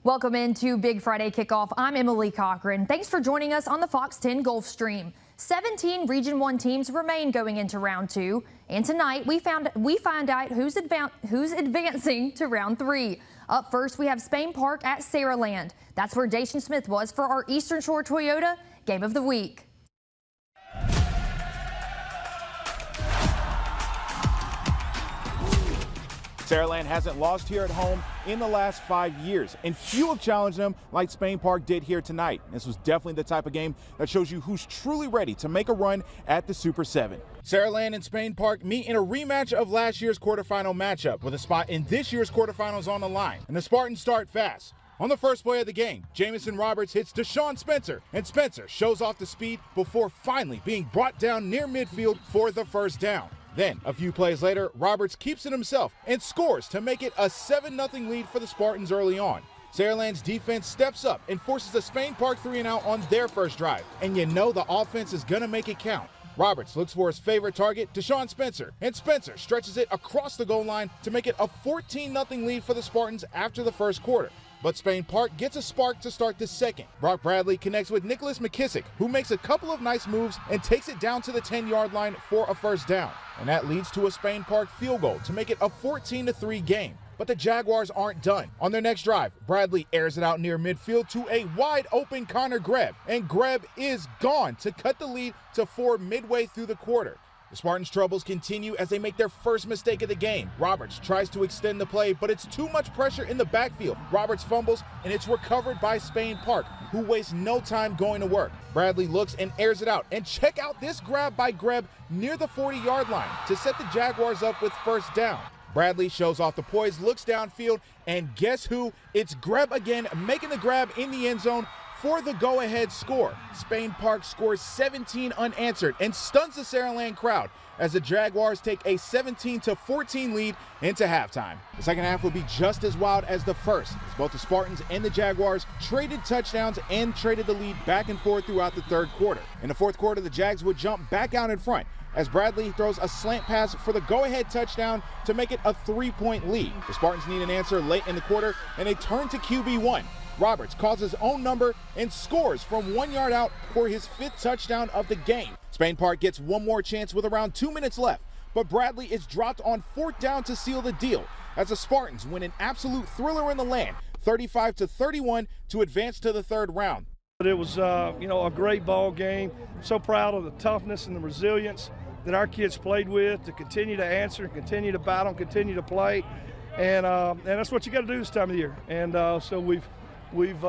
Welcome into Big Friday Kickoff. I'm Emily Cochran. Thanks for joining us on the Fox 10 Gulf Stream. 17 Region 1 teams remain going into round 2, and tonight we find out who's advancing to round 3. Up first, we have Spain Park at Saraland. That's where Dacian Smith was for our Eastern Shore Toyota Game of the Week. Saraland hasn't lost here at home in the last 5 years, and few have challenged them like Spain Park did here tonight. This was definitely the type of game that shows you who's truly ready to make a run at the Super 7. Saraland and Spain Park meet in a rematch of last year's quarterfinal matchup, with a spot in this year's quarterfinals on the line. And the Spartans start fast. On the first play of the game, Jamison Roberts hits Deshaun Spencer, and Spencer shows off the speed before finally being brought down near midfield for the first down. Then, a few plays later, Roberts keeps it himself and scores to make it a 7-0 lead for the Spartans early on. Saraland's defense steps up and forces a Spain Park 3-and-out on their first drive. And you know the offense is going to make it count. Roberts looks for his favorite target, Deshaun Spencer, and Spencer stretches it across the goal line to make it a 14-0 lead for the Spartans after the first quarter. But Spain Park gets a spark to start the second. Brock Bradley connects with Nicholas McKissick, who makes a couple of nice moves and takes it down to the 10-yard line for a first down. And that leads to a Spain Park field goal to make it a 14-3 game. But the Jaguars aren't done. On their next drive, Bradley airs it out near midfield to a wide-open Connor Greb, and Greb is gone to cut the lead to 4 midway through the quarter. The Spartans' troubles continue as they make their first mistake of the game. Roberts tries to extend the play, but it's too much pressure in the backfield. Roberts fumbles, and it's recovered by Spain Park, who wastes no time going to work. Bradley looks and airs it out, and check out this grab by Greb near the 40-yard line to set the Jaguars up with first down. Bradley shows off the poise, looks downfield, and guess who? It's Greb again, making the grab in the end zone for the go-ahead score. Spain Park scores 17 unanswered and stuns the Saraland crowd as the Jaguars take a 17-14 lead into halftime. The second half will be just as wild as the first, as both the Spartans and the Jaguars traded touchdowns and traded the lead back and forth throughout the third quarter. In the fourth quarter, the Jags would jump back out in front as Bradley throws a slant pass for the go-ahead touchdown to make it a 3-point lead. The Spartans need an answer late in the quarter, and they turn to QB1. Roberts calls his own number and scores from 1 yard out for his 5th touchdown of the game. Spain Park gets one more chance with around 2 minutes left, but Bradley is dropped on 4th down to seal the deal as the Spartans win an absolute thriller in the land, 35-31 to advance to the third round. It was, a great ball game. I'm so proud of the toughness and the resilience that our kids played with to continue to answer, continue to battle, continue to play, and that's what you got to do this time of the year. And so we've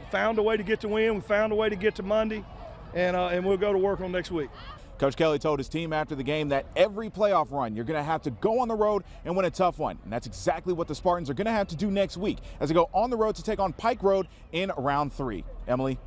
found a way to get to win. We found a way to get to Monday, and we'll go to work on next week. Coach Kelly told his team after the game that every playoff run, you're going to have to go on the road and win a tough one. And that's exactly what the Spartans are going to have to do next week as they go on the road to take on Pike Road in round 3. Emily.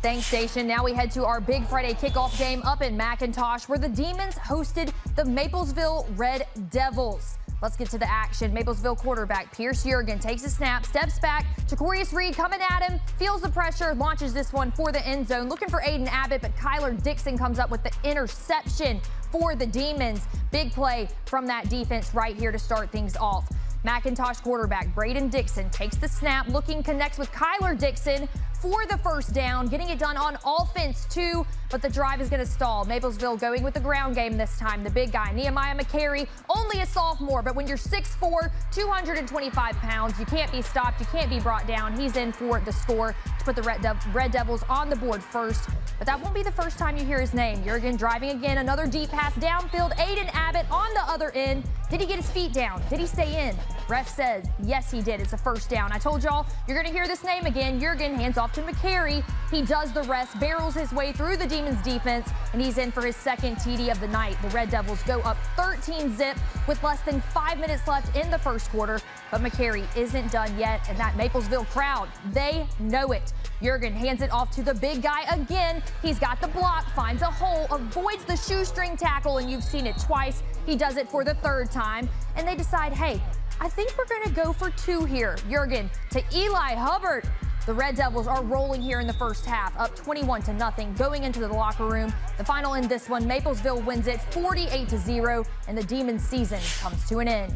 Thanks, Dacian. Now we head to our Big Friday Kickoff game up in McIntosh, where the Demons hosted the Maplesville Red Devils. Let's get to the action. Maplesville quarterback Pierce Jurgen takes a snap, steps back. Jacorius Reed coming at him, feels the pressure, launches this one for the end zone. Looking for Aiden Abbott, but Kyler Dixon comes up with the interception for the Demons. Big play from that defense right here to start things off. McIntosh quarterback Braden Dixon takes the snap, connects with Kyler Dixon for the first down, getting it done on offense too, but the drive is going to stall. Maplesville going with the ground game this time. The big guy, Nehemiah McCary, only a sophomore, but when you're 6'4", 225 pounds, you can't be stopped, you can't be brought down. He's in for the score to put the Red Devils on the board first. But that won't be the first time you hear his name. Jurgen driving again, another deep pass downfield. Aiden Abbott on the other end. Did he get his feet down? Did he stay in? Ref says, yes, he did. It's a first down. I told y'all, you're going to hear this name again. Jurgen hands off to McCary. He does the rest, barrels his way through the Demons defense, and he's in for his second TD of the night. The Red Devils go up 13-zip with less than 5 minutes left in the first quarter, but McCary isn't done yet, and that Maplesville crowd, they know it. Jurgen hands it off to the big guy again. He's got the block, finds a hole, avoids the shoestring tackle, and you've seen it twice. He does it for the 3rd time, and they decide, hey, I think we're going to go for 2 here. Jurgen to Eli Hubbard. The Red Devils are rolling here in the first half, up 21-0, going into the locker room. The final in this one, Maplesville wins it 48-0, and the Demons season comes to an end.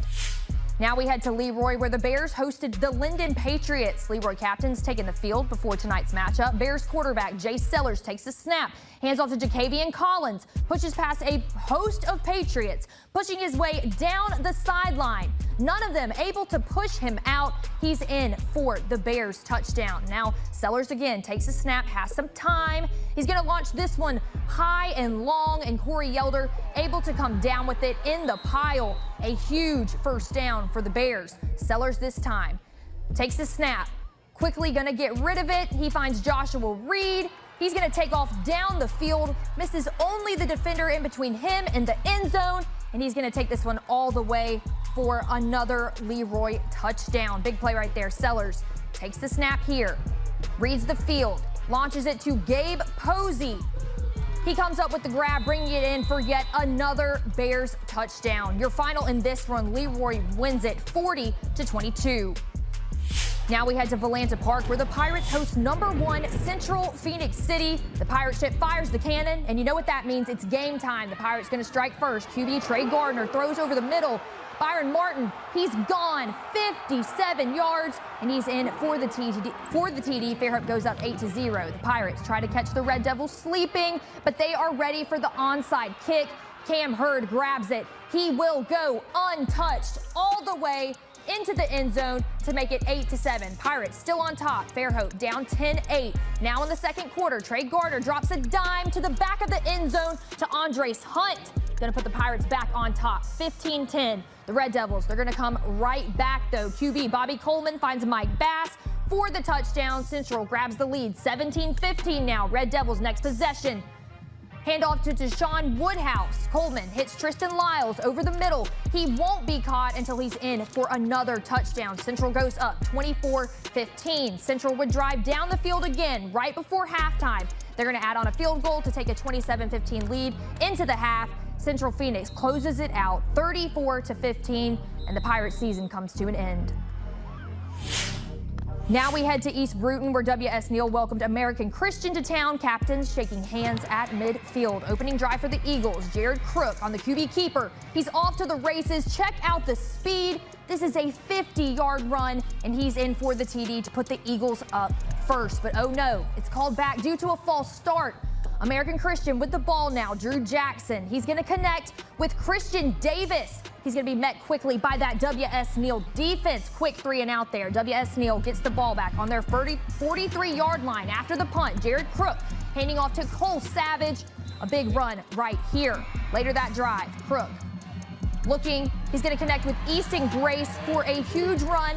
Now we head to Leroy, where the Bears hosted the Linden Patriots. Leroy captains taking the field before tonight's matchup. Bears quarterback Jay Sellers takes the snap, hands off to Jacavian Collins, pushes past a host of Patriots, pushing his way down the sideline. None of them able to push him out. He's in for the Bears touchdown. Now Sellers again takes the snap, has some time. He's going to launch this one high and long, and Corey Yelder able to come down with it in the pile. A huge first down for the Bears. Sellers this time takes the snap, quickly going to get rid of it. He finds Joshua Reed. He's going to take off down the field, misses only the defender in between him and the end zone, and he's going to take this one all the way for another Leroy touchdown. Big play right there. Sellers takes the snap here, reads the field, launches it to Gabe Posey. He comes up with the grab, bringing it in for yet another Bears touchdown. Your final in this run, Leroy wins it 40-22. Now we head to Volanta Park, where the Pirates host #1 Central Phoenix City. The Pirate ship fires the cannon, and you know what that means. It's game time. The Pirates going to strike first. QB Trey Gardner throws over the middle. Byron Martin, he's gone 57 yards, and he's in for the TD. Fairhope goes up 8-0. The Pirates try to catch the Red Devils sleeping, but they are ready for the onside kick. Cam Hurd grabs it. He will go untouched all the way into the end zone to make it 8-7. Pirates still on top. Fairhope down 10-8. Now in the second quarter, Trey Gardner drops a dime to the back of the end zone to Andres Hunt. Going to put the Pirates back on top, 15-10. The Red Devils, they're going to come right back, though. QB Bobby Coleman finds Mike Bass for the touchdown. Central grabs the lead, 17-15 now. Red Devils next possession. Handoff to Deshaun Woodhouse. Coleman hits Tristan Lyles over the middle. He won't be caught until he's in for another touchdown. Central goes up 24-15. Central would drive down the field again right before halftime. They're going to add on a field goal to take a 27-15 lead into the half. Central Phoenix closes it out 34-15, and the Pirate season comes to an end. Now we head to East Bruton, where W.S. Neal welcomed American Christian to town. Captains shaking hands at midfield. Opening drive for the Eagles. Jared Crook on the QB keeper. He's off to the races. Check out the speed. This is a 50-yard run, and he's in for the TD to put the Eagles up first. But oh no, it's called back due to a false start. American Christian with the ball now. Drew Jackson. He's going to connect with Christian Davis. He's going to be met quickly by that W.S. Neal defense. Quick 3 and out there. W.S. Neal gets the ball back on their 43-yard line after the punt. Jared Crook handing off to Cole Savage. A big run right here. Later that drive, Crook looking. He's going to connect with Easton Grace for a huge run.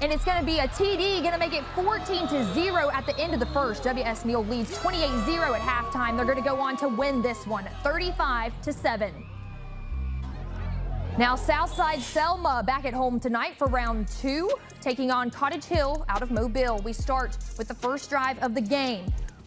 And it's going to be a TD, going to make it 14-0 at the end of the first. W.S. Neal leads 28-0 at halftime. They're going to go on to win this one, 35-7. Now Southside Selma back at home tonight for round 2, taking on Cottage Hill out of Mobile. We start with the first drive of the game.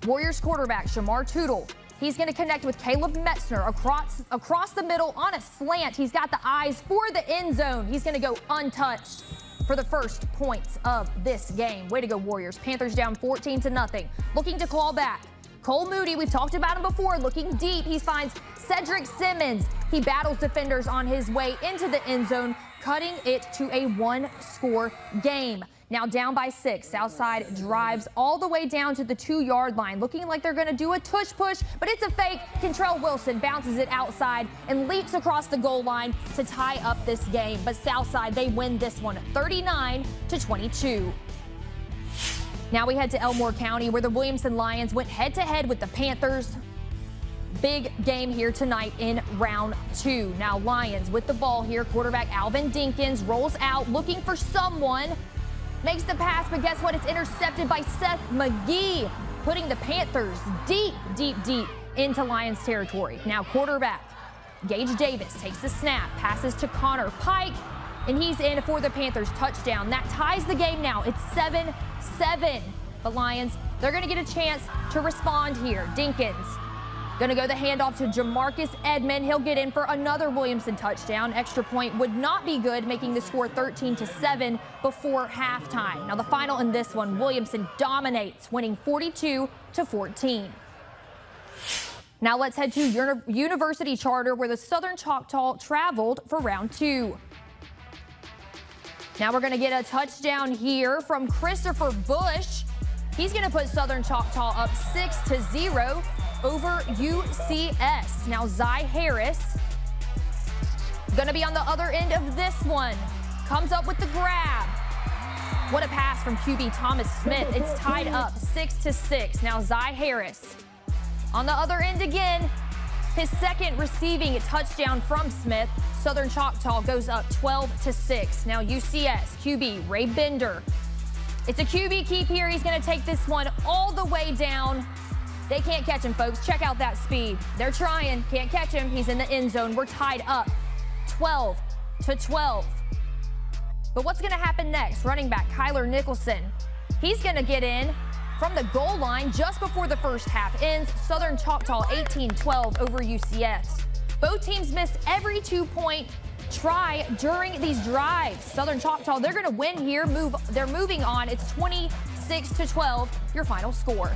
Warriors quarterback Shamar Tootle. He's going to connect with Caleb Metzner across the middle on a slant. He's got the eyes for the end zone. He's going to go untouched for the first points of this game. Way to go, Warriors. Panthers down 14-0. Looking to claw back. Cole Moody, we've talked about him before, looking deep. He finds Cedric Simmons. He battles defenders on his way into the end zone, cutting it to a 1-score game. Now down by 6, Southside drives all the way down to the 2-yard line, looking like they're going to do a tush push, but it's a fake. Kentrell Wilson bounces it outside and leaps across the goal line to tie up this game. But Southside, they win this one 39-22. Now we head to Elmore County, where the Williamson Lions went head-to-head with the Panthers. Big game here tonight in round 2. Now Lions with the ball here. Quarterback Alvin Dinkins rolls out looking for someone. Makes the pass, but guess what? It's intercepted by Seth McGee, putting the Panthers deep into Lions territory. Now quarterback Gage Davis takes the snap, passes to Connor Pike, and he's in for the Panthers touchdown. That ties the game now. It's 7-7. The Lions, they're going to get a chance to respond here. Dinkins going to go the handoff to Jamarcus Edmond. He'll get in for another Williamson touchdown. Extra point would not be good, making the score 13-7 before halftime. Now the final in this one, Williamson dominates, winning 42-14. Now let's head to University Charter, where the Southern Choctaw traveled for round 2. Now we're going to get a touchdown here from Christopher Bush. He's going to put Southern Choctaw up 6-0 over UCS. Now Zy Harris going to be on the other end of this one. Comes up with the grab. What a pass from QB Thomas Smith. It's tied up 6-6. Now Zy Harris on the other end again. His second receiving touchdown from Smith. Southern Choctaw goes up 12-6. Now UCS QB Ray Bender. It's a QB keep here. He's going to take this one all the way down. They can't catch him, folks. Check out that speed. They're trying. Can't catch him. He's in the end zone. We're tied up 12-12. But what's going to happen next? Running back Kyler Nicholson. He's going to get in from the goal line just before the first half ends. Southern Choctaw 18-12 over UCS. Both teams missed every 2-point try during these drives. Southern Choctaw, they're going to win here. They're moving on. It's 26-12, your final score.